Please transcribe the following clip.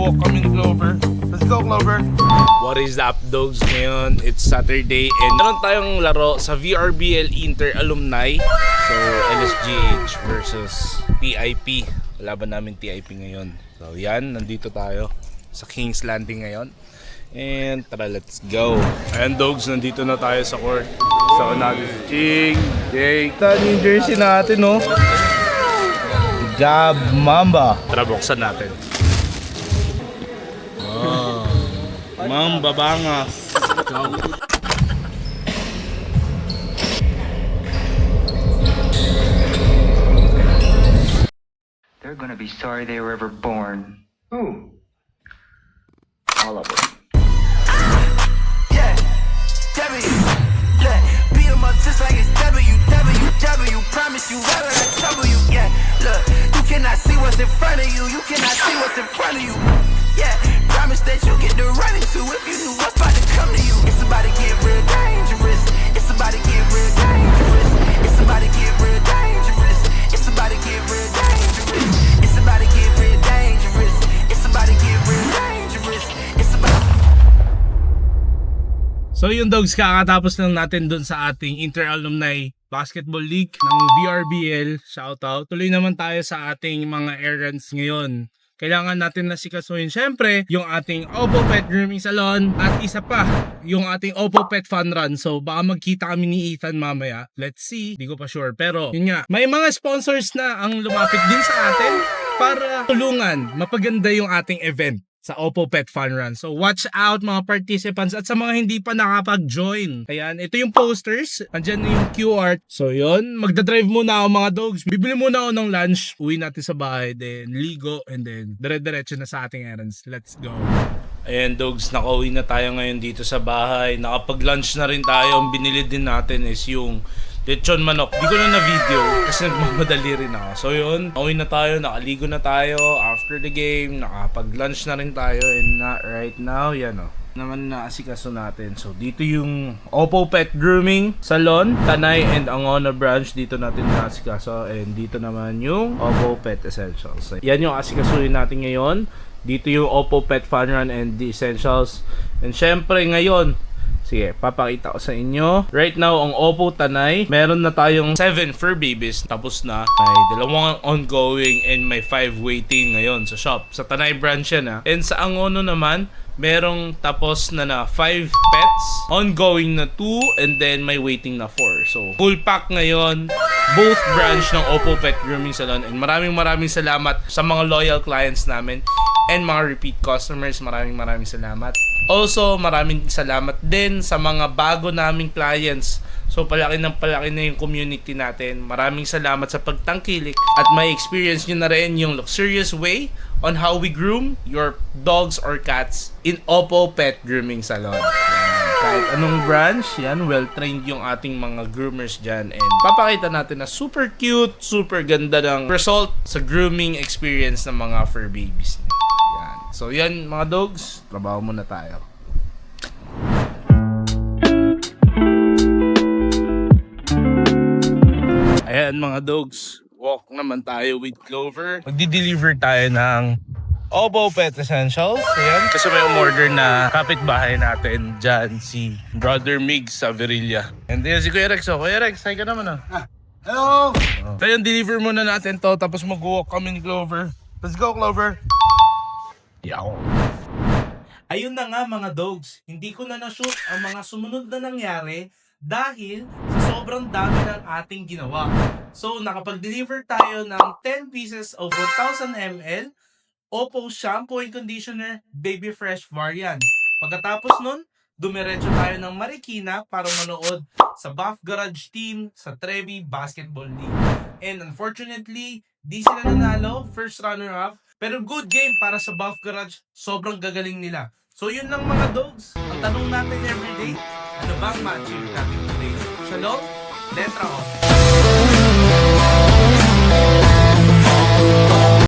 mag-walk kami ni Clover. Let's go, Clover! What is up, dogs? Ngayon, it's Saturday and meron tayong laro sa VRBL Inter Alumni. So, LSGH versus TIP. Laban namin TIP ngayon. So, yan. Nandito tayo sa King's Landing ngayon. And tara, let's go. Ayan, dogs. Nandito na tayo sa court. So, natin si Ching, Jake. Ito yung jersey natin, no? Gab Mamba. Tara, buksan natin. Oh, Mamba Bangas. They're gonna be sorry they were ever born. Who? All of them. Yeah, W. Yeah, beat 'em up just like it's WWW. Promise you, whether I trouble you. Yeah, look, you cannot see what's in front of you. You cannot see what's in front of you. Yeah, promise that you get to run into if you knew what's about to come to you. It's about to get real dangerous. It's about to get real dangerous. It's about to get real dangerous. It's about to get real dangerous. It's about to get real dangerous. It's about to get real dangerous. It's about. So yung dogs, kakatapos lang natin dun sa ating Inter-Alumni Basketball League ng VRBL. Shoutout. Tuloy naman tayo sa ating mga errands ngayon. Kailangan natin nasikasuhin syempre yung ating Oppo Pet Grooming Salon at isa pa yung ating Oppo Pet Fun Run. So baka magkita kami ni Ethan mamaya. Let's see. Di ko pa sure. Pero yun nga, may mga sponsors na ang lumapit din sa atin para tulungan mapaganda yung ating event sa Oppo Pet Fun Run. So watch out mga participants at sa mga hindi pa nakapag-join. Ayan, ito yung posters. Andyan na yung QR. So yun, magdadrive muna ako mga dogs. Bibili muna ako ng lunch. Uwi natin sa bahay. Then ligo and then dire-diretso na sa ating errands. Let's go. Ayan dogs, nakauwi na tayo ngayon dito sa bahay. Nakapag-lunch na rin tayo. Ang binili din natin is yung lechon manok. Di ko na video kasi nagmamadali rin ako. So yun, uwi na tayo, nakaligo na tayo after the game, nakapag-lunch na rin tayo and right now, yan o. Naman naasikaso natin. So dito yung Oppo Pet Grooming Salon, Tanay and Angono branch. Dito natin naasikaso and dito naman yung Oppo Pet Essentials. So, yan yung asikasuhin natin ngayon. Dito yung Oppo Pet Fun Run and the Essentials. And syempre ngayon, sige, papakita ko sa inyo. Right now, ang Oppo Tanay, meron na tayong 7 fur babies. Tapos na, may 2 ongoing and may 5 waiting ngayon sa shop. Sa Tanay branch yan ha. And sa Angono naman, merong tapos na 5 pets. Ongoing na 2 and then may waiting na 4. So, full pack ngayon. Both branch ng Oppo Pet Grooming Salon. And maraming salamat sa mga loyal clients namin. And mga repeat customers, maraming salamat. Also, maraming salamat din sa mga bago naming clients. So, palaki na yung community natin. Maraming salamat sa pagtangkilik at may experience nyo na rin yung luxurious way on how we groom your dogs or cats in Oppo Pet Grooming Salon. Kahit anong branch, yan, well-trained yung ating mga groomers dyan. And papakita natin na super cute, super ganda ng result sa grooming experience ng mga fur babies. Yan. So yan mga dogs, trabaho muna tayo. Ayan mga dogs, walk naman tayo with Clover. Magdi-deliver tayo ng Oppo Pet Essentials. Ayan. Kasi may umorder na kapitbahay natin dyan, si Brother Mig sa Virilla. And then si Kuya Rex. Kuya Rex, hi ka naman hello! So yun, deliver muna natin to. Tapos mag-walk kami ni Clover. Let's go, Clover! Yaw! Ayun na nga mga dogs, hindi ko na na-shoot ang mga sumunod na nangyari dahil sa sobrang dami ng ating ginawa. So nakapag-deliver tayo ng 10 pieces of 1,000 ml Oppo Shampoo and Conditioner Baby Fresh variant. Pagkatapos nun, dumiretso tayo ng Marikina para manood sa Buff Garage team sa Trevi Basketball League. And unfortunately, di sila nanalo, first runner-up. Pero good game para sa Buff Garage, sobrang gagaling nila. So yun lang mga dogs, ang tanong natin everyday, ano bang ma-achieve natin today? Shalom, letra O.